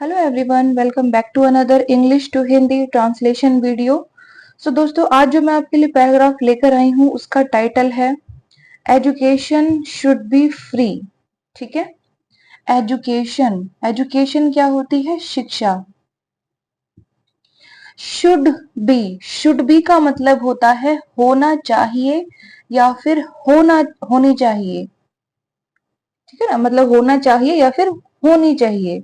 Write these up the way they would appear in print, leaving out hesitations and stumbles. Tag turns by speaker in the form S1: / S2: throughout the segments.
S1: Hello everyone, welcome back to another English to Hindi translation video. So दोस्तों, आज जो मैं आपके लिए पैराग्राफ लेकर आई हूँ उसका टाइटल है एजुकेशन शुड बी फ्री। ठीक है, एजुकेशन एजुकेशन क्या होती है? शिक्षा। शुड बी का मतलब होता है होना चाहिए या फिर होनी चाहिए। ठीक है ना, मतलब होना चाहिए या फिर होनी चाहिए।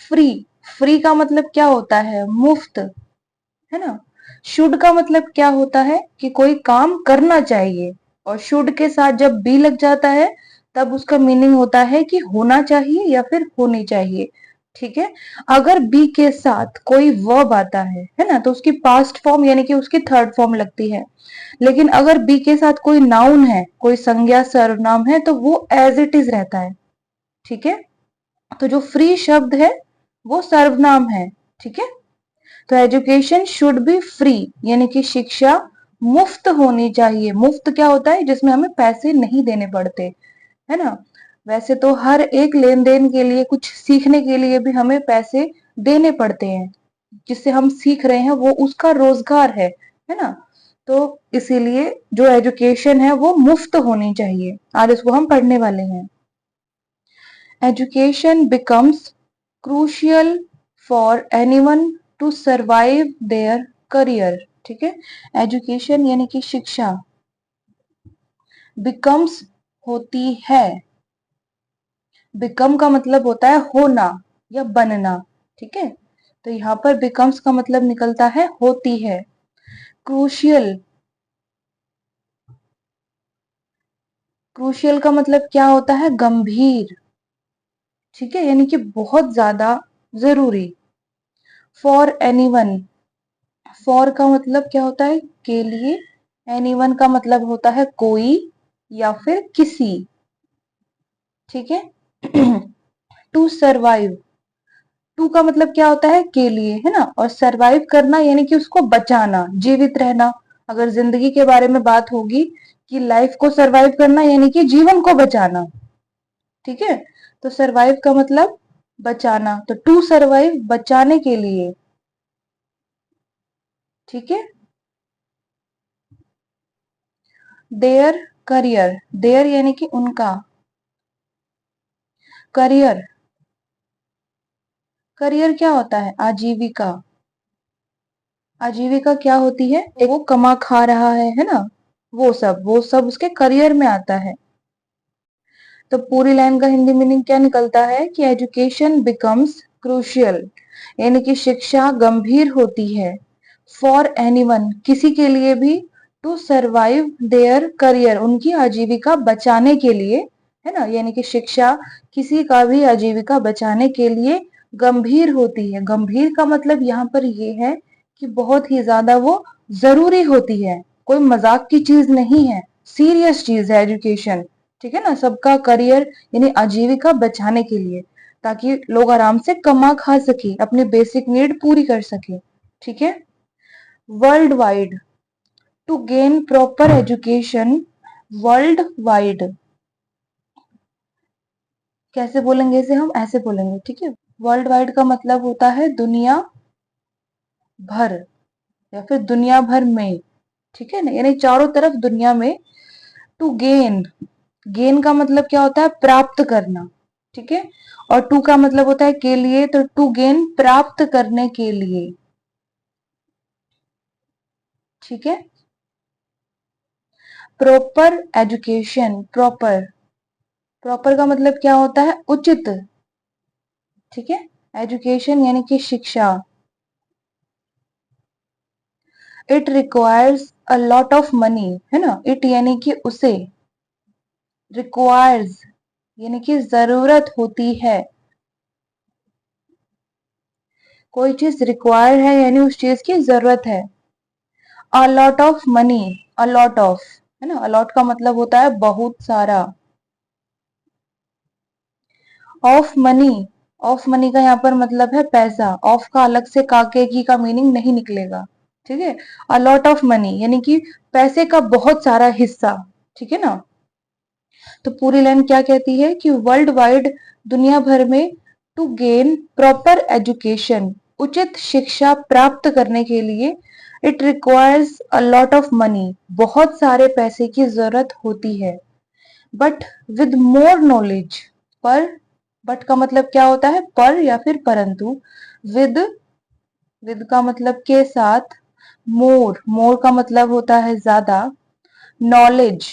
S1: फ्री फ्री का मतलब क्या होता है? मुफ्त, है ना। शुड का मतलब क्या होता है कि कोई काम करना चाहिए, और शुड के साथ जब बी लग जाता है तब उसका मीनिंग होता है कि होना चाहिए या फिर होनी चाहिए। ठीक है, अगर बी के साथ कोई वर्ब आता है ना, तो उसकी पास्ट फॉर्म यानी कि उसकी थर्ड फॉर्म लगती है। लेकिन अगर बी के साथ कोई नाउन है, कोई संज्ञा सर्वनाम है, तो वो एज इट इज रहता है। ठीक है, तो जो फ्री शब्द है वो सर्वनाम है। ठीक है, तो एजुकेशन शुड बी फ्री यानी कि शिक्षा मुफ्त होनी चाहिए। मुफ्त क्या होता है? जिसमें हमें पैसे नहीं देने पड़ते, है ना। वैसे तो हर एक लेन देन के लिए, कुछ सीखने के लिए भी हमें पैसे देने पड़ते हैं। जिससे हम सीख रहे हैं वो उसका रोजगार है ना। तो इसीलिए जो एजुकेशन है वो मुफ्त होनी चाहिए। आज इसको हम पढ़ने वाले हैं। Education becomes crucial for anyone to survive their career। ठीक है, एजुकेशन यानी कि शिक्षा becomes होती है। become का मतलब होता है होना या बनना। ठीक है, तो यहाँ पर becomes का मतलब निकलता है होती है। क्रूशियल क्रूशियल का मतलब क्या होता है? गंभीर। ठीक है, यानी कि बहुत ज्यादा जरूरी। फॉर एनीवन, फॉर का मतलब क्या होता है? के लिए। एनीवन का मतलब होता है कोई या फिर किसी। ठीक है, टू सरवाइव, टू का मतलब क्या होता है? के लिए, है ना। और सरवाइव करना यानी कि उसको बचाना, जीवित रहना। अगर जिंदगी के बारे में बात होगी कि लाइफ को सरवाइव करना यानी कि जीवन को बचाना। ठीक है, तो सरवाइव का मतलब बचाना, तो टू सरवाइव बचाने के लिए। ठीक है, देयर करियर, देयर यानी कि उनका। करियर, करियर क्या होता है? आजीविका। आजीविका क्या होती है? वो कमा खा रहा है ना। वो सब उसके करियर में आता है। तो पूरी लाइन का हिंदी मीनिंग क्या निकलता है कि एजुकेशन बिकम्स क्रूशियल यानी कि शिक्षा गंभीर होती है। फॉर एनीवन, किसी के लिए भी। टू सरवाइव देयर करियर, उनकी आजीविका बचाने के लिए, है ना। यानी कि शिक्षा किसी का भी आजीविका बचाने के लिए गंभीर होती है। गंभीर का मतलब यहाँ पर ये है कि बहुत ही ज्यादा वो जरूरी होती है। कोई मजाक की चीज नहीं है, सीरियस चीज है एजुकेशन। ठीक है ना, सबका करियर यानी आजीविका बचाने के लिए, ताकि लोग आराम से कमा खा सके, अपनी बेसिक नीड पूरी कर सके। ठीक है, world wide, to gain proper education world wide. कैसे बोलेंगे इसे? हम ऐसे बोलेंगे। ठीक है, वर्ल्ड वाइड का मतलब होता है दुनिया भर या फिर दुनिया भर में। ठीक है ना, यानी चारों तरफ दुनिया में। टू गेन, गेन का मतलब क्या होता है? प्राप्त करना। ठीक है, और टू का मतलब होता है के लिए, तो टू गेन प्राप्त करने के लिए। ठीक है, प्रॉपर एजुकेशन, प्रॉपर, प्रॉपर का मतलब क्या होता है? उचित। ठीक है, एजुकेशन यानी कि शिक्षा। It requires a lot of money, है ना। इट यानी कि उसे, रिक्वायर्स यानी कि जरूरत होती है। कोई चीज रिक्वायर है यानी उस चीज की जरूरत है। A lot of money, a lot of, है ना। अलॉट का मतलब होता है बहुत सारा। ऑफ मनी, ऑफ मनी का यहाँ पर मतलब है पैसा। ऑफ का अलग से काके की का मीनिंग नहीं निकलेगा। ठीक है, अ लॉट ऑफ मनी यानी कि पैसे का बहुत सारा हिस्सा। ठीक है ना, तो पूरी लाइन क्या कहती है कि वर्ल्ड वाइड, दुनिया भर में, टू गेन प्रॉपर एजुकेशन, उचित शिक्षा प्राप्त करने के लिए it requires a lot of money, बहुत सारे पैसे की जरूरत होती है। बट विद मोर नॉलेज, पर, बट का मतलब क्या होता है, पर या फिर परंतु, विद, विद का मतलब के साथ, मोर, मोर का मतलब होता है ज्यादा, नॉलेज,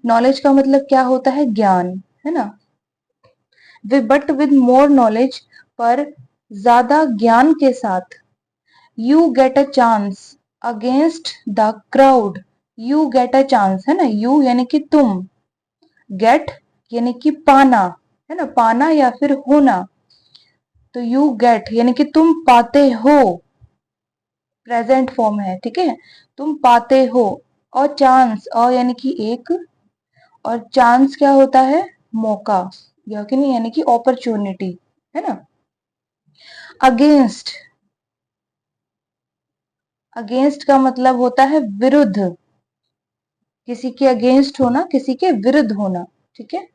S1: नॉलेज का मतलब क्या होता है, ज्ञान, है ना। बट विद मोर नॉलेज, पर ज्यादा ज्ञान के साथ, you get a chance against the crowd, you get a chance, है ना, यू यानी कि तुम, गेट यानी कि पाना, है ना, पाना या फिर होना, तो यू गेट यानी कि तुम पाते हो, प्रेजेंट फॉर्म है, ठीक है, तुम पाते हो, और चांस, और यानी कि एक, और चांस क्या होता है, मौका, या कि नहीं, यानी कि अपॉर्चुनिटी, है ना। अगेंस्ट, अगेंस्ट का मतलब होता है विरुद्ध, किसी के अगेंस्ट होना, किसी के विरुद्ध होना, ठीक है।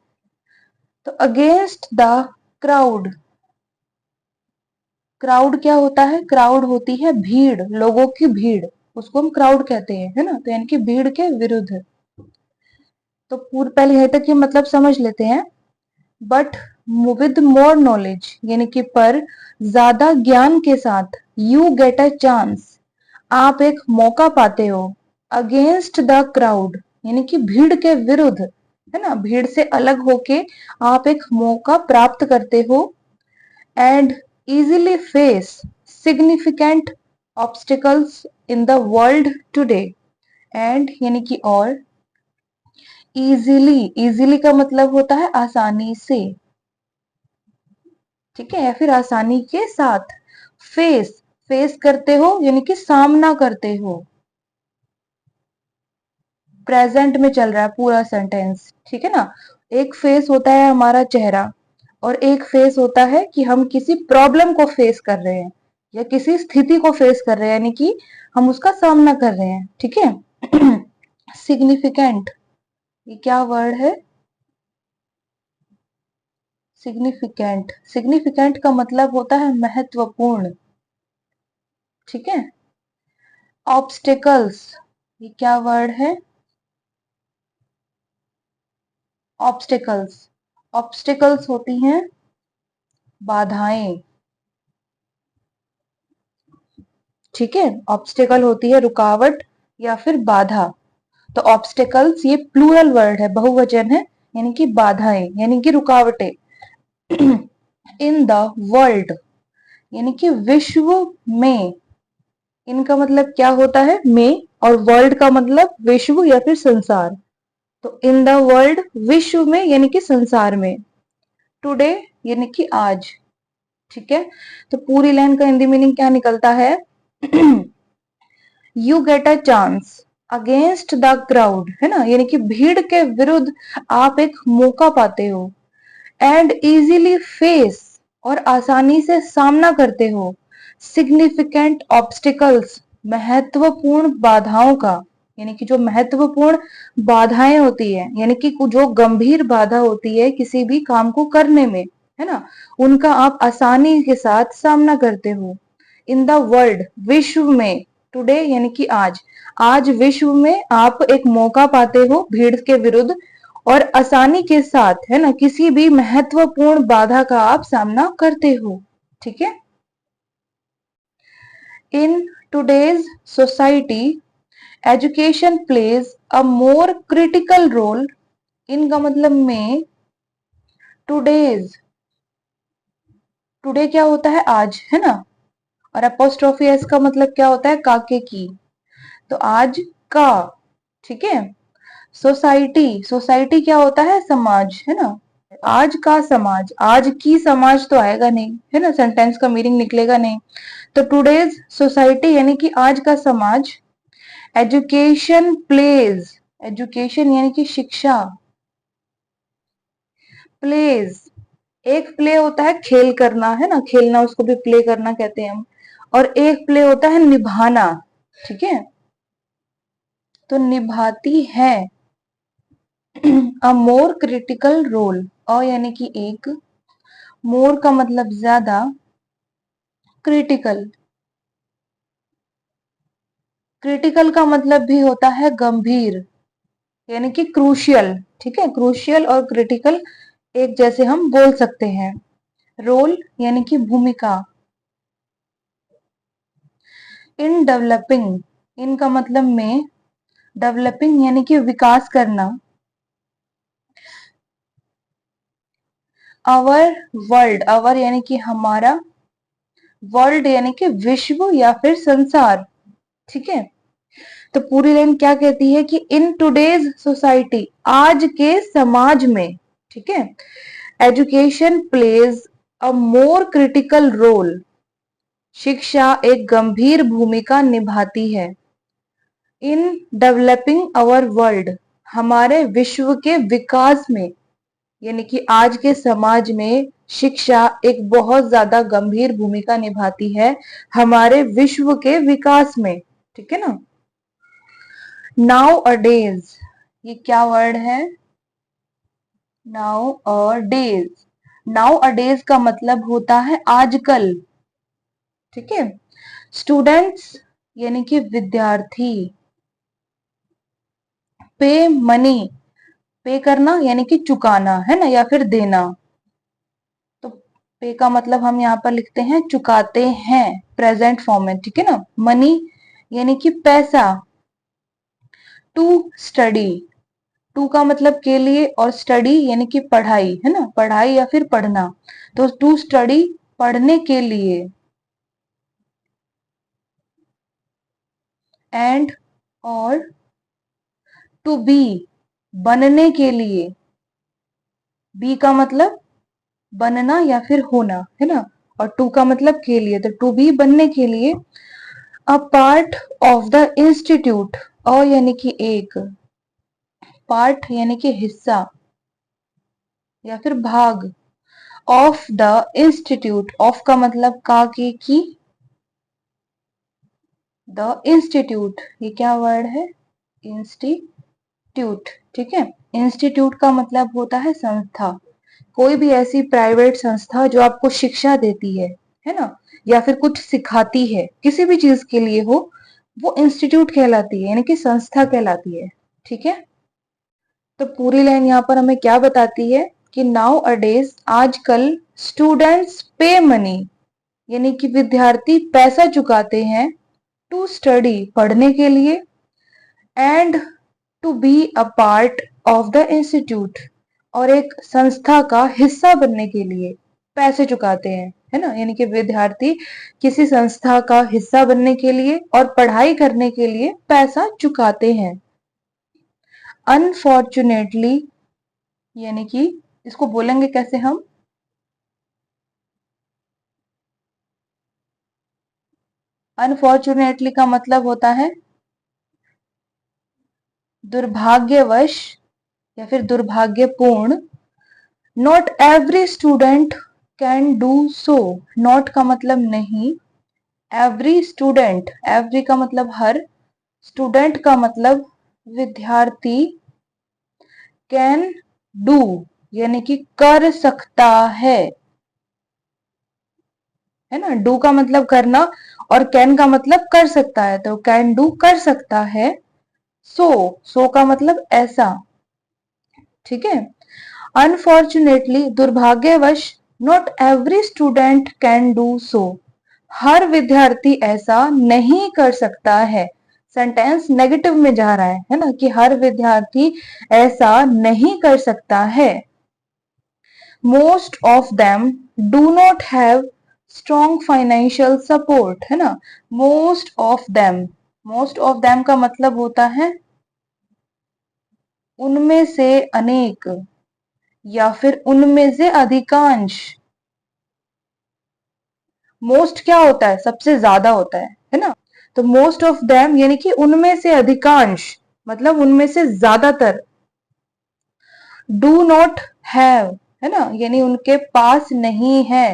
S1: तो अगेंस्ट द क्राउड, क्राउड क्या होता है, क्राउड होती है भीड़, लोगों की भीड़, उसको हम क्राउड कहते हैं, है ना, तो यानी कि भीड़ के विरुद्ध। तो पूर्व पहले यहां तक ये मतलब समझ लेते हैं। बट विद मोर नॉलेज यानी कि पर ज्यादा ज्ञान के साथ, यू गेट अ चांस, आप एक मौका पाते हो, अगेंस्ट द क्राउड यानी कि भीड़ के विरुद्ध, है ना, भीड़ से अलग होके आप एक मौका प्राप्त करते हो, and easily face significant obstacles in the world today, and यानी कि और, इजीली, इजीली का मतलब होता है आसानी से, ठीक है, या फिर आसानी के साथ, फेस, फेस करते हो यानी कि सामना करते हो, प्रेजेंट में चल रहा है पूरा सेंटेंस, ठीक है ना। एक फेस होता है हमारा चेहरा, और एक फेस होता है कि हम किसी प्रॉब्लम को फेस कर रहे हैं, या किसी स्थिति को फेस कर रहे हैं, यानी कि हम उसका सामना कर रहे हैं, ठीक है। सिग्निफिकेंट, ये क्या वर्ड है, सिग्निफिकेंट, सिग्निफिकेंट का मतलब होता है महत्वपूर्ण, ठीक है। ऑब्स्टिकल्स, ये क्या वर्ड है, ऑब्स्टिकल्स, ऑब्स्टिकल्स होती हैं बाधाएं, ठीक है, ऑब्स्टिकल होती है रुकावट या फिर बाधा। तो ऑब्स्टिकल्स ये प्लूरल वर्ड है, बहुवचन है, यानी कि बाधाएं यानी कि रुकावटें। इन द वर्ल्ड यानी कि विश्व में, इनका मतलब क्या होता है, में, और वर्ल्ड का मतलब विश्व या फिर संसार, तो इन द वर्ल्ड विश्व में यानी कि संसार में, टुडे यानी कि आज, ठीक है। तो पूरी लाइन का हिंदी मीनिंग क्या निकलता है, you get a chance against the crowd, है ना, यानी कि भीड़ के विरुद्ध आप एक मौका पाते हो, एंड इजीली फेस, और आसानी से सामना करते हो, सिग्निफिकेंट ऑब्स्टिकल्स, महत्वपूर्ण बाधाओं का, यानी कि जो महत्वपूर्ण बाधाएं होती है, यानी कि जो गंभीर बाधा होती है किसी भी काम को करने में, है ना, उनका आप आसानी के साथ सामना करते हो। इन द वर्ल्ड विश्व में, टुडे यानी कि आज, आज विश्व में आप एक मौका पाते हो भीड़ के विरुद्ध, और आसानी के साथ, है ना, किसी भी महत्वपूर्ण बाधा का आप सामना करते हो, ठीक है। In today's society education plays a more critical role, इनका मतलब में, टुडेज, टुडे क्या होता है, आज, है ना, और अपोस्ट्रोफी एस का मतलब क्या होता है, काके की, तो आज का, ठीक है। सोसाइटी, सोसाइटी क्या होता है, समाज, है ना, आज का समाज, आज की समाज तो आएगा नहीं, है ना, सेंटेंस का मीनिंग निकलेगा नहीं। तो टुडेज सोसाइटी यानी कि आज का समाज, एजुकेशन प्लेज, एजुकेशन यानी कि शिक्षा, प्लेज, एक प्ले होता है खेल करना, है ना, खेलना उसको भी प्ले करना कहते हैं हम, और एक प्ले होता है निभाना, ठीक है, तो निभाती है अ मोर क्रिटिकल रोल, अ यानी कि एक, मोर का मतलब ज्यादा, क्रिटिकल, क्रिटिकल का मतलब भी होता है गंभीर, यानी कि क्रूशियल। ठीक है, क्रूशियल और क्रिटिकल एक जैसे हम बोल सकते हैं। रोल यानी कि भूमिका। इन डेवलपिंग, इन का मतलब में, डेवलपिंग यानी कि विकास करना। आवर वर्ल्ड, आवर यानी कि हमारा, वर्ल्ड यानी कि विश्व या फिर संसार। ठीक है, तो पूरी लाइन क्या कहती है कि इन टुडेज सोसाइटी, आज के समाज में, ठीक है, education plays a more critical role, शिक्षा एक गंभीर भूमिका निभाती है। इन डेवलपिंग अवर वर्ल्ड, हमारे विश्व के विकास में, यानी कि आज के समाज में शिक्षा एक बहुत ज्यादा गंभीर भूमिका निभाती है हमारे विश्व के विकास में। ठीक है ना। नाउ अ डेज, ये क्या वर्ड है, नाउ अ डेज। नाउ अ डेज का मतलब होता है आजकल। ठीक है, स्टूडेंट्स यानी कि विद्यार्थी, पे मनी, पे करना यानी कि चुकाना है ना, या फिर देना। तो पे का मतलब हम यहाँ पर लिखते हैं चुकाते हैं, प्रेजेंट फॉर्म में। ठीक है ना। मनी यानी कि पैसा। टू स्टडी, टू का मतलब के लिए, और स्टडी यानी कि पढ़ाई, है ना, पढ़ाई या फिर पढ़ना। तो टू स्टडी, पढ़ने के लिए। एंड, और टू बी, बनने के लिए। बी का मतलब बनना या फिर होना, है ना, और टू का मतलब के लिए, तो टू बी बनने के लिए। A part of the institute, a यानी कि एक, पार्ट यानी कि हिस्सा या फिर भाग, ऑफ द इंस्टीट्यूट, ऑफ का मतलब का की, द इंस्टीट्यूट, ये क्या वर्ड है, इंस्टीट्यूट। ठीक है, इंस्टीट्यूट का मतलब होता है संस्था, कोई भी ऐसी प्राइवेट संस्था जो आपको शिक्षा देती है ना, या फिर कुछ सिखाती है, किसी भी चीज के लिए हो, वो इंस्टीट्यूट कहलाती है, यानी कि संस्था कहलाती है। ठीक है, तो पूरी लाइन यहाँ पर हमें क्या बताती है कि नाउ अडेज, आजकल, स्टूडेंट्स पे मनी, यानी कि विद्यार्थी पैसा चुकाते हैं, टू स्टडी, पढ़ने के लिए, and to be a part of the institute, और एक संस्था का हिस्सा बनने के लिए पैसे चुकाते हैं, है ना, यानी कि विद्यार्थी किसी संस्था का हिस्सा बनने के लिए और पढ़ाई करने के लिए पैसा चुकाते हैं। अनफॉर्चुनेटली, यानी कि इसको बोलेंगे कैसे हम, अनफॉर्चुनेटली का मतलब होता है दुर्भाग्यवश या फिर दुर्भाग्यपूर्ण। Not every student can do so, not का मतलब नहीं, एवरी स्टूडेंट, एवरी का मतलब हर, स्टूडेंट का मतलब विद्यार्थी, कैन डू यानी कि कर सकता है ना, डू का मतलब करना, और कैन का मतलब कर सकता है, तो कैन डू कर सकता है। सो, सो का मतलब ऐसा। ठीक है, अनफॉर्चुनेटली, दुर्भाग्यवश, not every student can do so, हर विद्यार्थी ऐसा नहीं कर सकता है। सेंटेंस नेगेटिव में जा रहा है ना, कि हर विद्यार्थी ऐसा नहीं कर सकता है। Most of them do not have strong financial support, है ना, most of them, most of them का मतलब होता है उनमें से अनेक, या फिर उनमें से अधिकांश। मोस्ट क्या होता है, सबसे ज्यादा होता है ना, तो मोस्ट ऑफ देम यानी कि उनमें से अधिकांश, मतलब उनमें से ज्यादातर। डू नॉट हैव, है ना, यानी उनके पास नहीं है।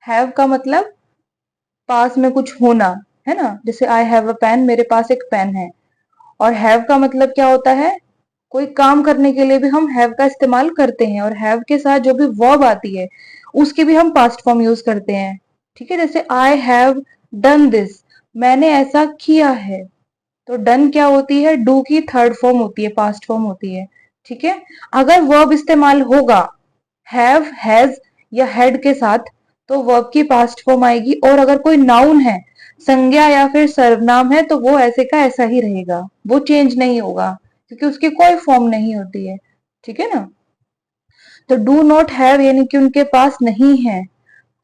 S1: हैव का मतलब पास में कुछ होना, है ना, जैसे आई हैव अ पेन, मेरे पास एक पेन है। और हैव का मतलब क्या होता है, कोई काम करने के लिए भी हम हैव का इस्तेमाल करते हैं, और हैव के साथ जो भी वर्ब आती है उसकी भी हम पास्ट फॉर्म यूज करते हैं। ठीक है, जैसे आई हैव डन दिस, मैंने ऐसा किया है। तो डन क्या होती है, डू की थर्ड फॉर्म होती है, पास्ट फॉर्म होती है। ठीक है, अगर वर्ब इस्तेमाल होगा हैव, हैज या हैड के साथ, तो वर्ब की पास्ट फॉर्म आएगी। और अगर कोई नाउन है, संज्ञा या फिर सर्वनाम है, तो वो ऐसे का ऐसा ही रहेगा, वो चेंज नहीं होगा, क्योंकि उसकी कोई फॉर्म नहीं होती है। ठीक है ना। तो डू नॉट हैव यानी कि उनके पास नहीं है।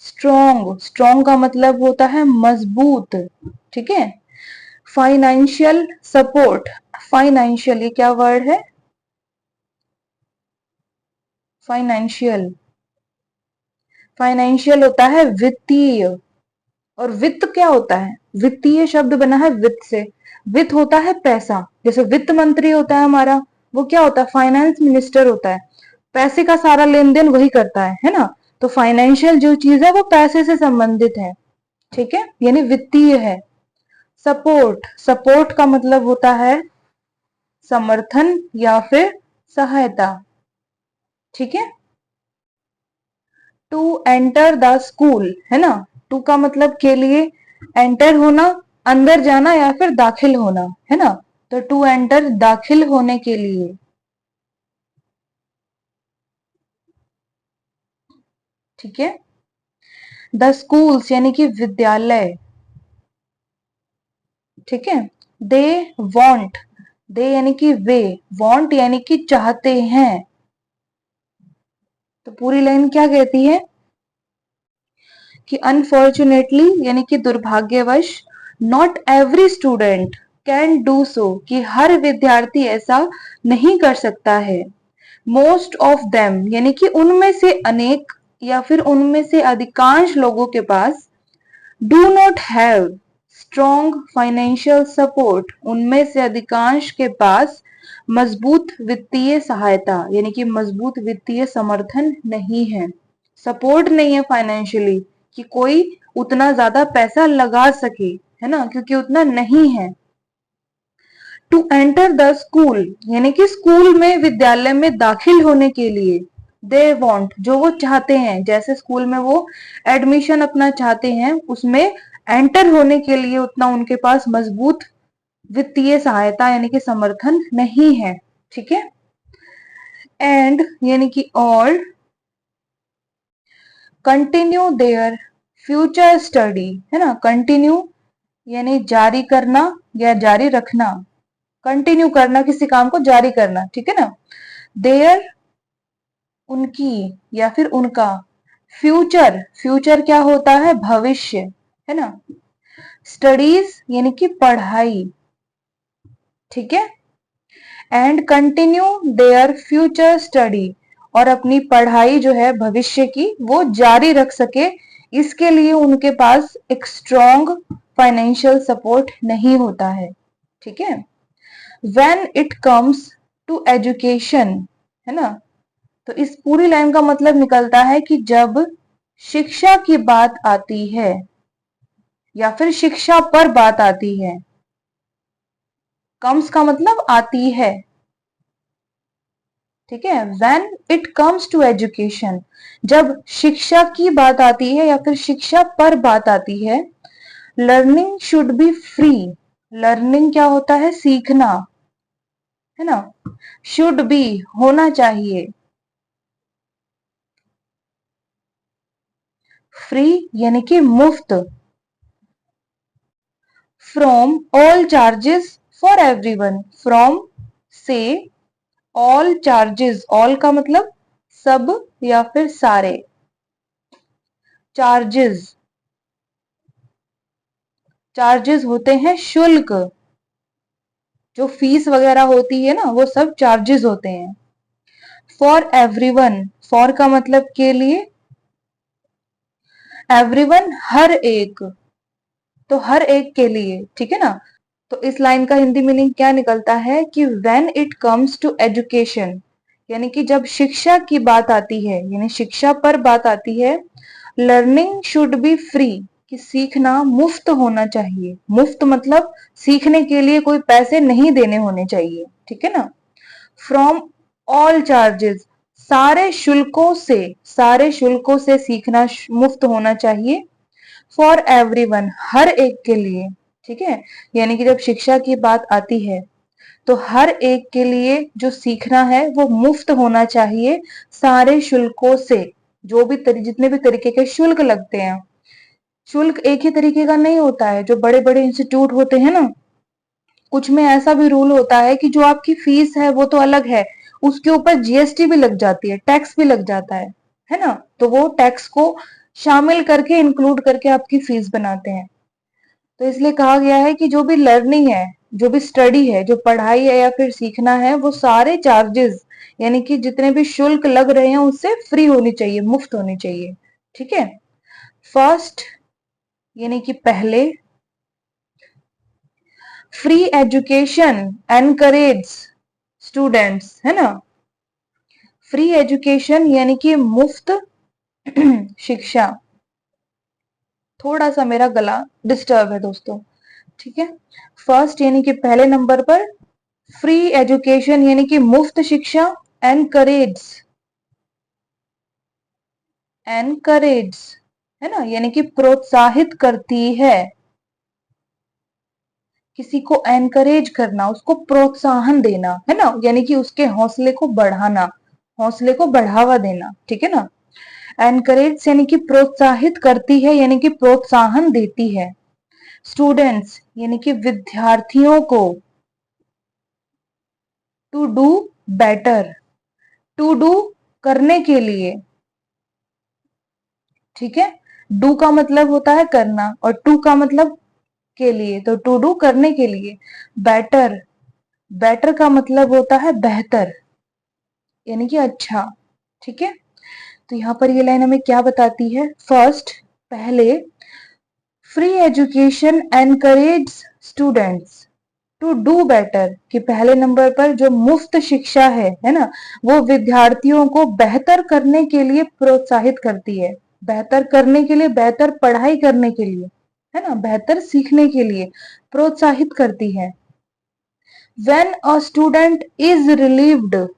S1: स्ट्रॉन्ग, स्ट्रॉन्ग का मतलब होता है मजबूत। ठीक है। फाइनेंशियल सपोर्ट, फाइनेंशियल ये क्या वर्ड है, फाइनेंशियल, फाइनेंशियल होता है वित्तीय। और वित्त क्या होता है, वित्तीय शब्द बना है वित्त से। वित्त होता है पैसा, जैसे वित्त मंत्री होता है हमारा, वो क्या होता है, फाइनेंस मिनिस्टर होता है, पैसे का सारा लेन देन वही करता है ना। तो फाइनेंशियल जो चीज है वो पैसे से संबंधित है। ठीक है, यानी वित्तीय है। सपोर्ट, सपोर्ट का मतलब होता है समर्थन या फिर सहायता। ठीक है। टू एंटर द स्कूल है ना, टू का मतलब के लिए, एंटर होना अंदर जाना या फिर दाखिल होना है ना। तो टू एंटर दाखिल होने के लिए। ठीक है। द स्कूल्स यानी कि विद्यालय। ठीक है। दे वॉन्ट, दे यानी कि वे, वॉन्ट यानी कि चाहते हैं। तो पूरी लाइन क्या कहती है कि अनफॉर्चुनेटली यानी कि दुर्भाग्यवश, not every student can do सो, कि हर विद्यार्थी ऐसा नहीं कर सकता है। मोस्ट ऑफ देम यानी कि उनमें से अनेक या फिर उनमें से अधिकांश लोगों के पास, do not have strong financial support, उनमें से अधिकांश के पास मजबूत वित्तीय सहायता यानी कि मजबूत वित्तीय समर्थन नहीं है, सपोर्ट नहीं है फाइनेंशियली, कि कोई उतना ज्यादा पैसा लगा सके, है ना, क्योंकि उतना नहीं है। टू एंटर द स्कूल यानी कि स्कूल में, विद्यालय में दाखिल होने के लिए। दे वॉन्ट जो वो चाहते हैं, जैसे स्कूल में वो एडमिशन अपना चाहते हैं, उसमें एंटर होने के लिए उतना उनके पास मजबूत वित्तीय सहायता यानी कि समर्थन नहीं है। ठीक है। एंड यानी कि और, कंटिन्यू देयर फ्यूचर स्टडी है ना, कंटिन्यू यानी जारी करना या जारी रखना, कंटिन्यू करना किसी काम को जारी करना। ठीक है ना। देयर उनकी या फिर उनका, फ्यूचर, फ्यूचर क्या होता है, भविष्य है ना। स्टडीज यानी कि पढ़ाई। ठीक है। And continue their future study, और अपनी पढ़ाई जो है भविष्य की वो जारी रख सके, इसके लिए उनके पास एक स्ट्रॉन्ग फाइनेंशियल सपोर्ट नहीं होता है। ठीक है। When it comes to education है ना, तो इस पूरी लाइन का मतलब निकलता है कि जब शिक्षा की बात आती है या फिर शिक्षा पर बात आती है। कम्स का मतलब आती है। ठीक है। When it comes to education, जब शिक्षा की बात आती है या फिर शिक्षा पर बात आती है। Learning should be free, learning क्या होता है, सीखना है ना। शुड बी होना चाहिए, फ्री यानी कि मुफ्त। From all charges for everyone, from से ऑल चार्जेस, ऑल का मतलब सब या फिर सारे, चार्जेस, चार्जेस होते हैं शुल्क, जो फीस वगैरह होती है ना वो सब चार्जेस होते हैं। फॉर एवरीवन, फॉर का मतलब के लिए, एवरीवन हर एक, तो हर एक के लिए। ठीक है ना। तो इस लाइन का हिंदी मीनिंग क्या निकलता है कि when it comes to education, यानी कि जब शिक्षा की बात आती है यानी शिक्षा पर बात आती है। लर्निंग शुड बी फ्री, कि सीखना मुफ्त होना चाहिए, मुफ्त मतलब सीखने के लिए कोई पैसे नहीं देने होने चाहिए। ठीक है ना। फ्रॉम ऑल चार्जेस, सारे शुल्कों से सीखना मुफ्त होना चाहिए। फॉर एवरीवन, हर एक के लिए। ठीक है, यानी कि जब शिक्षा की बात आती है तो हर एक के लिए जो सीखना है वो मुफ्त होना चाहिए सारे शुल्कों से। जो भी जितने भी तरीके के शुल्क लगते हैं, शुल्क एक ही तरीके का नहीं होता है। जो बड़े बड़े इंस्टीट्यूट होते हैं ना, कुछ में ऐसा भी रूल होता है कि जो आपकी फीस है वो तो अलग है, उसके ऊपर जीएसटी भी लग जाती है, टैक्स भी लग जाता है ना। तो वो टैक्स को शामिल करके, इंक्लूड करके आपकी फीस बनाते हैं। तो इसलिए कहा गया है कि जो भी लर्निंग है, जो भी स्टडी है, जो पढ़ाई है या फिर सीखना है, वो सारे चार्जेस यानी कि जितने भी शुल्क लग रहे हैं उससे फ्री होनी चाहिए, मुफ्त होनी चाहिए। ठीक है, फर्स्ट यानी कि पहले, फ्री एजुकेशन एनकरेज स्टूडेंट्स, है ना। फ्री एजुकेशन यानी कि मुफ्त शिक्षा। थोड़ा सा मेरा गला डिस्टर्ब है दोस्तों, ठीक है। फर्स्ट यानी कि पहले नंबर पर फ्री एजुकेशन यानी कि मुफ्त शिक्षा, एनकरेज, एनकरेज है ना, यानी कि प्रोत्साहित करती है। किसी को एनकरेज करना, उसको प्रोत्साहन देना, है ना, यानी कि उसके हौसले को बढ़ाना, हौसले को बढ़ावा देना। ठीक है ना, एनकरेज यानी कि प्रोत्साहित करती है, यानी कि प्रोत्साहन देती है। स्टूडेंट्स यानी कि विद्यार्थियों को, to do better, to do करने के लिए। ठीक है, डू का मतलब होता है करना और टू का मतलब के लिए, तो टू डू करने के लिए। बेटर, बेटर का मतलब होता है बेहतर, यानी कि अच्छा। ठीक है, तो यहां पर ये लाइन हमें क्या बताती है? फर्स्ट, पहले, free education encourage students to do better, कि पहले नंबर पर जो मुफ्त शिक्षा है ना, वो विद्यार्थियों को बेहतर करने के लिए प्रोत्साहित करती है। बेहतर करने के लिए, बेहतर पढ़ाई करने के लिए, है ना, बेहतर सीखने के लिए प्रोत्साहित करती है। When a student is relieved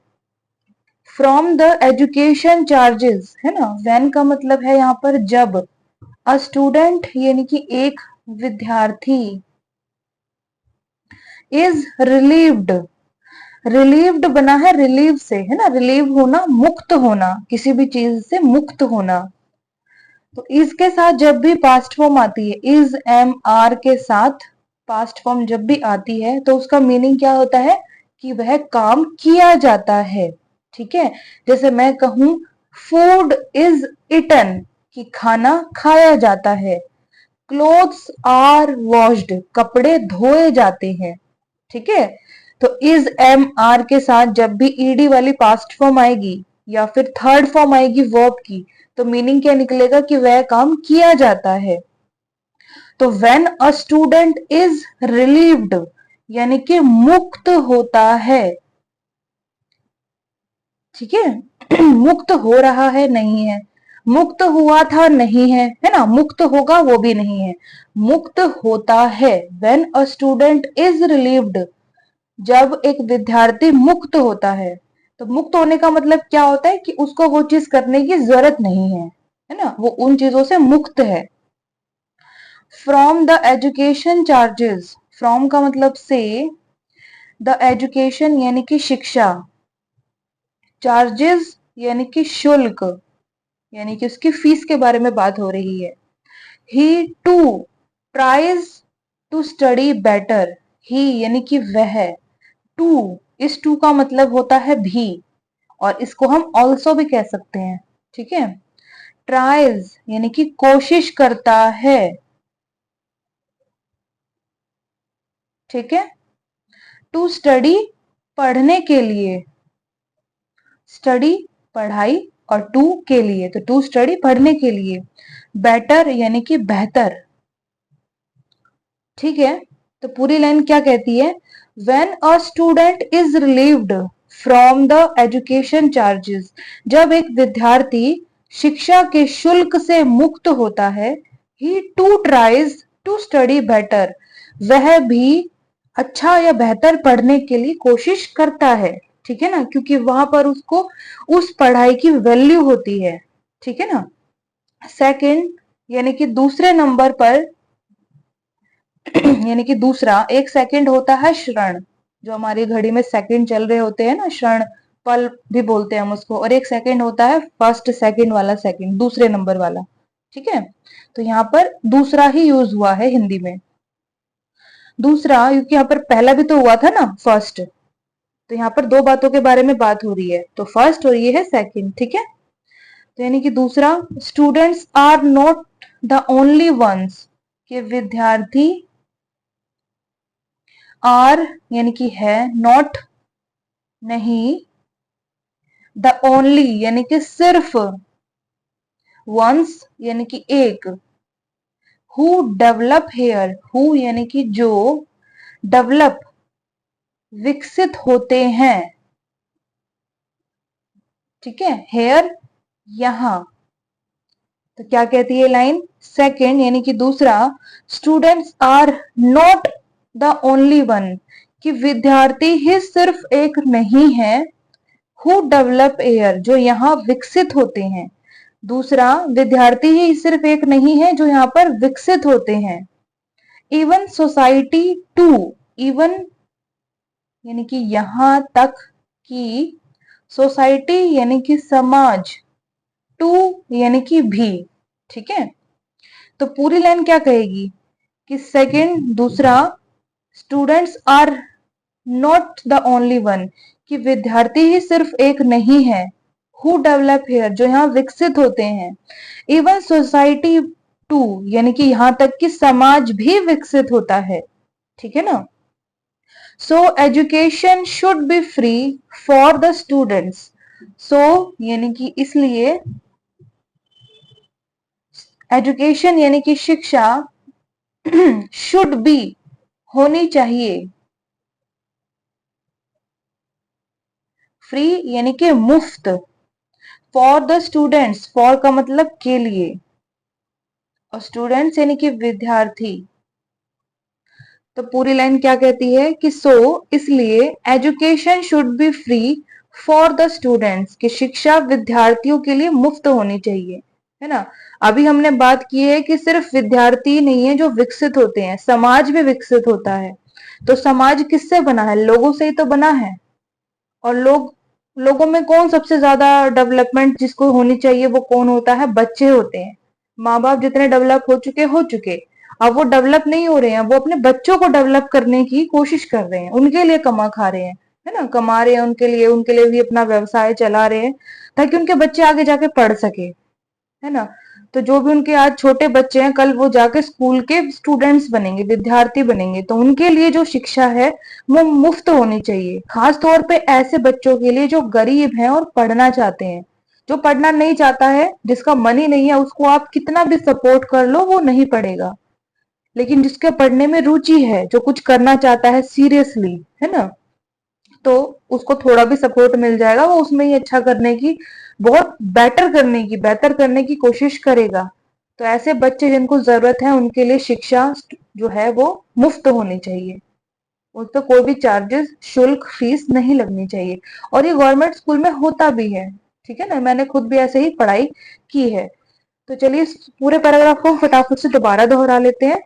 S1: from the education charges, है ना, when का मतलब है यहाँ पर जब, a student यानी कि एक विद्यार्थी, is relieved, रिलीव्ड बना है रिलीव से, है ना, रिलीव होना, मुक्त होना, किसी भी चीज से मुक्त होना। तो इसके साथ जब भी पास्ट फॉर्म आती है, इज एम आर के साथ पास्ट फॉर्म जब भी आती है तो उसका मीनिंग क्या होता है? कि वह काम किया जाता है। ठीक है, जैसे मैं कहूं फूड इज इटन, कि खाना खाया जाता है। क्लोथ्स आर वॉश्ड, कपड़े धोए जाते हैं। ठीक है, तो इज एम आर के साथ जब भी ईडी वाली पास्ट फॉर्म आएगी या फिर थर्ड फॉर्म आएगी वर्ब की, तो मीनिंग क्या निकलेगा? कि वह काम किया जाता है। तो when a student is relieved यानी कि मुक्त होता है। ठीक है मुक्त हो रहा है, नहीं है, मुक्त हुआ था, नहीं है ना, मुक्त होगा वो भी नहीं है, मुक्त होता है। When a student is relieved, जब एक विद्यार्थी मुक्त होता है। तो मुक्त होने का मतलब क्या होता है? कि उसको वो चीज करने की जरूरत नहीं है ना, वो उन चीजों से मुक्त है। From the education charges, from का मतलब से, द एजुकेशन यानी कि शिक्षा, चार्जेस यानी कि शुल्क, यानी कि उसकी फीस के बारे में बात हो रही है। He too tries to study better, he यानी कि वह, टू, इस टू का मतलब होता है भी, और इसको हम ऑल्सो भी कह सकते हैं। ठीक है, ट्राइज यानी कि कोशिश करता है। ठीक है, टू स्टडी पढ़ने के लिए, स्टडी पढ़ाई और टू के लिए, तो टू स्टडी पढ़ने के लिए। बेटर यानी कि बेहतर। ठीक है, तो पूरी लाइन क्या कहती है? When a student is relieved from the education charges, जब एक विद्यार्थी शिक्षा के शुल्क से मुक्त होता है। He too tries to study better, वह भी अच्छा या बेहतर पढ़ने के लिए कोशिश करता है। ठीक है ना, क्योंकि वहां पर उसको उस पढ़ाई की वैल्यू होती है, ठीक है ना। सेकंड यानी कि दूसरे नंबर पर यानी कि दूसरा एक सेकंड होता है क्षण, जो हमारी घड़ी में सेकंड चल रहे होते हैं ना, क्षण पल भी बोलते हैं हम उसको, और एक सेकंड होता है फर्स्ट सेकंड वाला सेकंड, दूसरे नंबर वाला, ठीक है। तो यहाँ पर दूसरा ही यूज हुआ है हिंदी में, दूसरा, क्योंकि यहाँ पर पहला भी तो हुआ था ना फर्स्ट, तो यहाँ पर दो बातों के बारे में बात हो रही है, तो फर्स्ट और ये है सेकंड, ठीक है। तो यानी कि दूसरा, students are not the only ones, के विद्यार्थी आर यानी कि है, नॉट नहीं, द ओनली यानी कि सिर्फ, वंस यानी कि एक, हु डेवलप हेयर, हु यानी कि जो, डेवलप विकसित होते हैं, ठीक है, हेयर यहां। तो क्या कहती है लाइन, सेकंड यानी कि दूसरा, students are not the only one, कि विद्यार्थी ही सिर्फ एक नहीं है, हु डेवलप एयर, जो यहाँ विकसित होते हैं। दूसरा, विद्यार्थी ही सिर्फ एक नहीं है जो यहाँ पर विकसित होते हैं। इवन सोसाइटी टू, इवन यानी कि यहां तक कि, सोसाइटी यानी कि समाज, टू यानी कि भी, ठीक है। तो पूरी लाइन क्या कहेगी कि सेकंड दूसरा, students are not the only one, कि विद्यार्थी ही सिर्फ एक नहीं है, हु डेवलप हेयर, जो यहाँ विकसित होते हैं। इवन सोसाइटी टू यानी कि यहां तक कि समाज भी विकसित होता है, ठीक है ना। So education should be free for the students, so यानी कि इसलिए, एजुकेशन यानी कि शिक्षा, शुड बी होनी चाहिए, फ्री यानी कि मुफ्त, फॉर द स्टूडेंट्स, फॉर का मतलब के लिए, और स्टूडेंट्स यानी कि विद्यार्थी। तो पूरी लाइन क्या कहती है कि सो इसलिए, education should be free for the students, कि शिक्षा विद्यार्थियों के लिए मुफ्त होनी चाहिए, है ना। अभी हमने बात की है कि सिर्फ विद्यार्थी नहीं है जो विकसित होते हैं, समाज भी विकसित होता है। तो समाज किससे बना है, लोगों से ही तो बना है। और लोगों में कौन सबसे ज्यादा डेवलपमेंट जिसको होनी चाहिए वो कौन होता है, बच्चे होते हैं। माँ बाप जितने डेवलप हो चुके, अब वो डेवलप नहीं हो रहे हैं, वो अपने बच्चों को डेवलप करने की कोशिश कर रहे हैं, उनके लिए कमा खा रहे हैं, है ना, कमा रहे हैं उनके लिए भी अपना व्यवसाय चला रहे हैं, ताकि उनके बच्चे आगे जाके पढ़ सके, है ना। तो जो भी उनके आज छोटे बच्चे हैं, कल वो जाके स्कूल के स्टूडेंट्स बनेंगे, विद्यार्थी बनेंगे, तो उनके लिए जो शिक्षा है वो मुफ्त होनी चाहिए, खास तौर पे ऐसे बच्चों के लिए जो गरीब हैं और पढ़ना चाहते हैं। जो पढ़ना नहीं चाहता है, जिसका मन ही नहीं है, उसको आप कितना भी सपोर्ट कर लो वो नहीं पढ़ेगा। लेकिन जिसके पढ़ने में रुचि है, जो कुछ करना चाहता है सीरियसली, है ना, तो उसको थोड़ा भी सपोर्ट मिल जाएगा, वो उसमें ही अच्छा करने की, बहुत बेहतर करने की कोशिश करेगा। तो ऐसे बच्चे जिनको जरूरत है उनके लिए शिक्षा जो है वो मुफ्त होनी चाहिए, उस पर कोई भी चार्जेस, शुल्क, फीस नहीं लगनी चाहिए। और ये गवर्नमेंट स्कूल में होता भी है, ठीक है ना, मैंने खुद भी ऐसे ही पढ़ाई की है। तो चलिए इस पूरे पैराग्राफ को फटाफट से दोबारा दोहरा लेते हैं।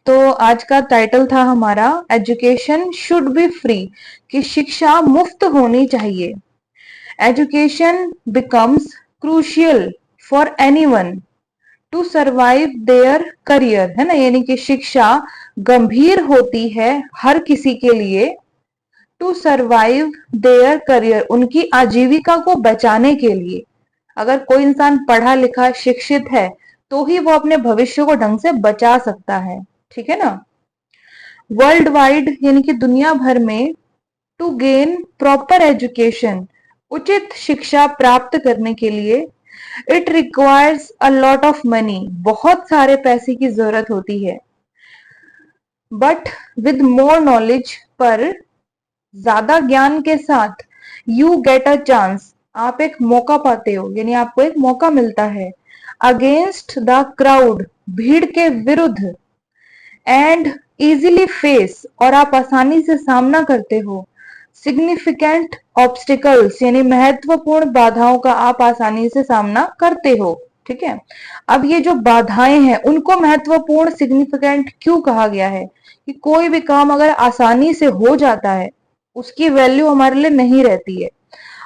S1: तो आज का टाइटल था हमारा एजुकेशन शुड बी फ्री, कि शिक्षा मुफ्त होनी चाहिए। Education becomes crucial for anyone to survive their career, है ना, यानी कि शिक्षा गंभीर होती है हर किसी के लिए, टू सर्वाइव देयर करियर, उनकी आजीविका को बचाने के लिए। अगर कोई इंसान पढ़ा लिखा शिक्षित है तो ही वो अपने भविष्य को ढंग से बचा सकता है, ठीक है ना। वर्ल्ड वाइड यानी कि दुनिया भर में, टू गेन प्रॉपर एजुकेशन, उचित शिक्षा प्राप्त करने के लिए, it requires a lot of money, बहुत सारे पैसे की जरूरत होती है। बट विद मोर नॉलेज, पर ज्यादा ज्ञान के साथ, यू गेट अ चांस, आप एक मौका पाते हो, यानी आपको एक मौका मिलता है, अगेंस्ट द क्राउड, भीड़ के विरुद्ध, एंड इजीली फेस, और आप आसानी से सामना करते हो, सिग्निफिकेंट ऑब्स्टिकल्स यानी महत्वपूर्ण बाधाओं का आप आसानी से सामना करते हो। ठीक है, अब ये जो बाधाएं हैं उनको महत्वपूर्ण सिग्निफिकेंट क्यों कहा गया है कि कोई भी काम अगर आसानी से हो जाता है उसकी वैल्यू हमारे लिए नहीं रहती है।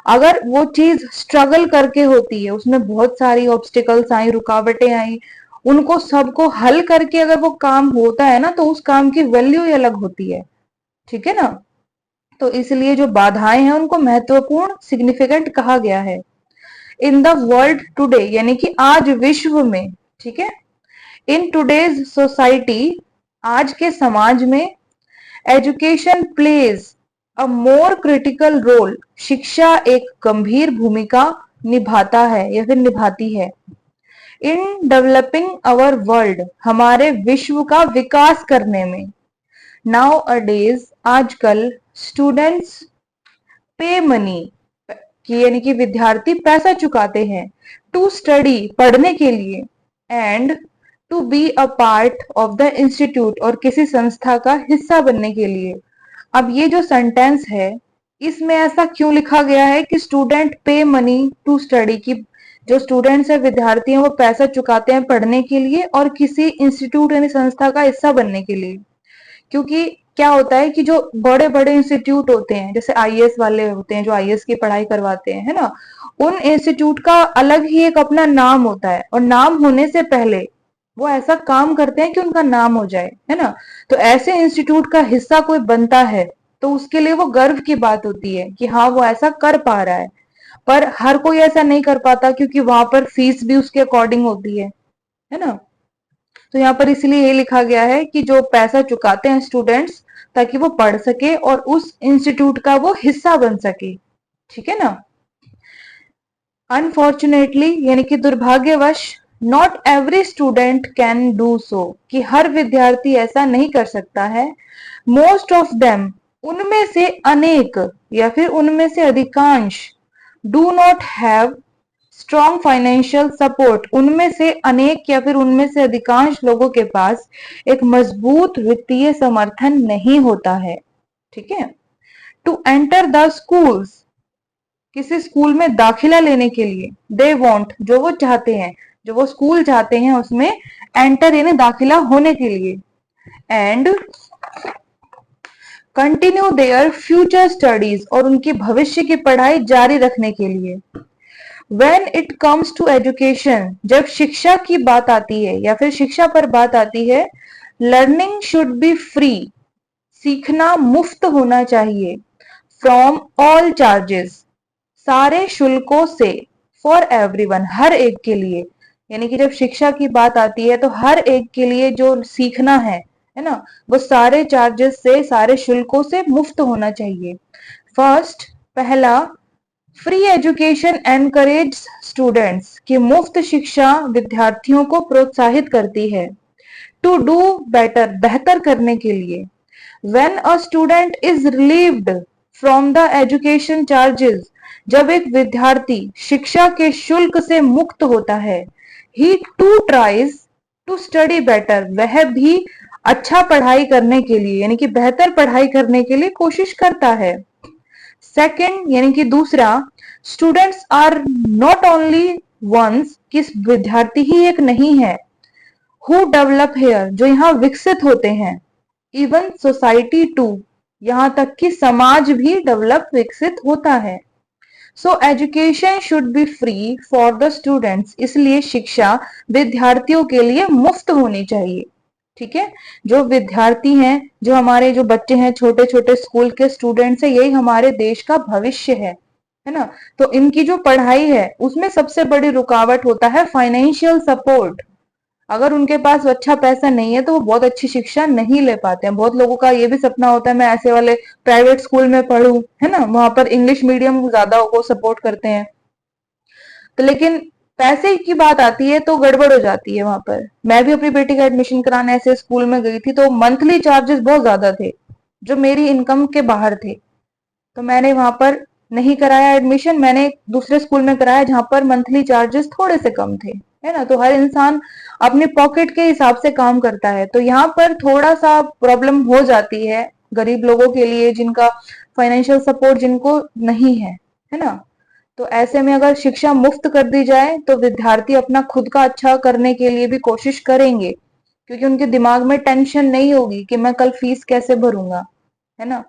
S1: अगर वो चीज स्ट्रगल करके होती है, उसमें बहुत सारी ऑब्स्टिकल्स आई, रुकावटें आई, उनको सबको हल करके अगर वो काम होता है ना तो उस काम की वैल्यू ही अलग होती है। ठीक है ना, तो इसलिए जो बाधाएं हैं उनको महत्वपूर्ण सिग्निफिकेंट कहा गया है। इन द वर्ल्ड टुडे यानी कि आज विश्व में, ठीक है, इन टुडेज सोसाइटी आज के समाज में, education plays a more critical role शिक्षा एक गंभीर भूमिका निभाता है या फिर निभाती है। इन डेवलपिंग अवर वर्ल्ड हमारे विश्व का विकास करने में। नाउ अ डेज आजकल स्टूडेंट्स पे मनी कि यानी कि विद्यार्थी पैसा चुकाते हैं टू स्टडी पढ़ने के लिए and to be a part of the institute और किसी संस्था का हिस्सा बनने के लिए। अब ये जो सेंटेंस है इसमें ऐसा क्यों लिखा गया है कि स्टूडेंट पे मनी टू स्टडी, की जो स्टूडेंट्स है विद्यार्थी हैं वो पैसा चुकाते हैं पढ़ने के लिए और किसी इंस्टीट्यूट यानी संस्था का हिस्सा बनने के लिए। क्योंकि क्या होता है कि जो बड़े बड़े इंस्टीट्यूट होते हैं जैसे आईएएस वाले होते हैं जो आईएएस की पढ़ाई करवाते हैं, है ना, उन इंस्टीट्यूट का अलग ही एक अपना नाम होता है और नाम होने से पहले वो ऐसा काम करते हैं कि उनका नाम हो जाए, है ना। तो ऐसे इंस्टीट्यूट का हिस्सा कोई बनता है तो उसके लिए वो गर्व की बात होती है कि हाँ वो ऐसा कर पा रहा है। पर हर कोई ऐसा नहीं कर पाता क्योंकि वहां पर फीस भी उसके अकॉर्डिंग होती है ना। तो यहाँ पर इसलिए ये लिखा गया है कि जो पैसा चुकाते हैं स्टूडेंट्स ताकि वो पढ़ सके और उस इंस्टीट्यूट का वो हिस्सा बन सके। ठीक है ना। अनफॉर्चुनेटली यानी कि दुर्भाग्यवश not every student can do सो कि हर विद्यार्थी ऐसा नहीं कर सकता है। मोस्ट ऑफ देम उनमें से अनेक या फिर उनमें से अधिकांश do not have strong financial support उनमें से अनेक या फिर उनमें से अधिकांश लोगों के पास एक मजबूत वित्तीय समर्थन नहीं होता है। ठीक है, टू एंटर द स्कूल्स किसी स्कूल में दाखिला लेने के लिए, दे वॉन्ट जो वो चाहते हैं, जो वो स्कूल चाहते हैं उसमें एंटर यानी दाखिला होने के लिए, and continue their future studies और उनकी भविष्य की पढ़ाई जारी रखने के लिए। When it comes to education जब शिक्षा की बात आती है या फिर शिक्षा पर बात आती है, लर्निंग शुड बी फ्री सीखना मुफ्त होना चाहिए, फ्रॉम ऑल चार्जेस सारे शुल्कों से, फॉर एवरीवन हर एक के लिए। यानी कि जब शिक्षा की बात आती है तो हर एक के लिए जो सीखना है ना, वो सारे चार्जेस से सारे शुल्कों से मुफ्त होना चाहिए। फर्स्ट पहला, फ्री एजुकेशन एनकरेज स्टूडेंट्स की मुफ्त शिक्षा विद्यार्थियों को प्रोत्साहित करती है, टू डू बेटर बेहतर करने के लिए। When a student is relieved from the education charges जब एक विद्यार्थी शिक्षा के शुल्क से मुक्त होता है, he too tries to study better वह भी अच्छा पढ़ाई करने के लिए यानी कि बेहतर पढ़ाई करने के लिए कोशिश करता है। सेकंड यानी कि दूसरा, students are not only ones किस विद्यार्थी ही एक नहीं है, हु डेवलप हेयर जो यहाँ विकसित होते हैं, इवन सोसाइटी टू यहाँ तक कि समाज भी डेवलप विकसित होता है। सो education should be free for the students इसलिए शिक्षा विद्यार्थियों के लिए मुफ्त होनी चाहिए। ठीक है, जो विद्यार्थी हैं, जो हमारे जो बच्चे हैं, छोटे छोटे स्कूल के स्टूडेंट्स हैं, यही हमारे देश का भविष्य है ना। तो इनकी जो पढ़ाई है उसमें सबसे बड़ी रुकावट होता है फाइनेंशियल सपोर्ट। अगर उनके पास अच्छा पैसा नहीं है तो वो बहुत अच्छी शिक्षा नहीं ले पाते हैं। बहुत लोगों का ये भी सपना होता है मैं ऐसे वाले प्राइवेट स्कूल में पढ़ूं, है ना, वहां पर इंग्लिश मीडियम ज्यादा को सपोर्ट करते हैं। तो लेकिन पैसे की बात आती है तो गड़बड़ हो जाती है वहां पर। मैं भी अपनी बेटी का एडमिशन कराने ऐसे स्कूल में गई थी तो मंथली चार्जेस बहुत ज्यादा थे जो मेरी इनकम के बाहर थे। तो मैंने वहां पर नहीं कराया एडमिशन, मैंने दूसरे स्कूल में कराया जहां पर मंथली चार्जेस थोड़े से कम थे, है ना। तो हर इंसान अपने पॉकेट के हिसाब से काम करता है, तो यहाँ पर थोड़ा सा प्रॉब्लम हो जाती है गरीब लोगों के लिए, जिनका फाइनेंशियल सपोर्ट जिनको नहीं है ना। तो ऐसे में अगर शिक्षा मुफ्त कर दी जाए तो विद्यार्थी अपना खुद का अच्छा करने के लिए भी कोशिश करेंगे, क्योंकि उनके दिमाग में टेंशन नहीं होगी कि मैं कल फीस कैसे भरूंगा, है ना।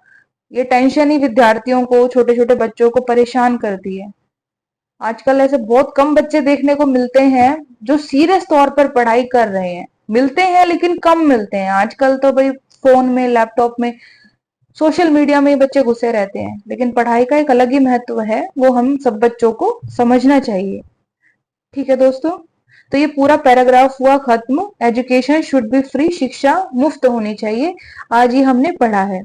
S1: ये टेंशन ही विद्यार्थियों को, छोटे छोटे बच्चों को परेशान करती है। आजकल ऐसे बहुत कम बच्चे देखने को मिलते हैं जो सीरियस तौर पर पढ़ाई कर रहे हैं। मिलते हैं लेकिन कम मिलते हैं। आजकल तो भाई फोन में, लैपटॉप में, सोशल मीडिया में ही बच्चे घुसे रहते हैं, लेकिन पढ़ाई का एक अलग ही महत्व है, वो हम सब बच्चों को समझना चाहिए। ठीक है दोस्तों, तो ये पूरा पैराग्राफ हुआ खत्म। एजुकेशन शुड बी फ्री, शिक्षा मुफ्त होनी चाहिए, आज ही हमने पढ़ा है।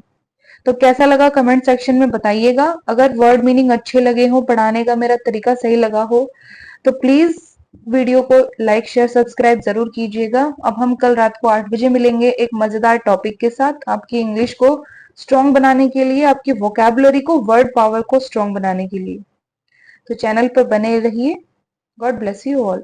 S1: तो कैसा लगा कमेंट सेक्शन में बताइएगा। अगर वर्ड मीनिंग अच्छे लगे हो, पढ़ाने का मेरा तरीका सही लगा हो, तो प्लीज वीडियो को लाइक शेयर सब्सक्राइब जरूर कीजिएगा। अब हम कल रात को 8 बजे मिलेंगे एक मजेदार टॉपिक के साथ, आपकी इंग्लिश को स्ट्रांग बनाने के लिए, आपकी वोकैबुलरी को, वर्ड पावर को स्ट्रांग बनाने के लिए। तो चैनल पर बने रहिए। God bless you all.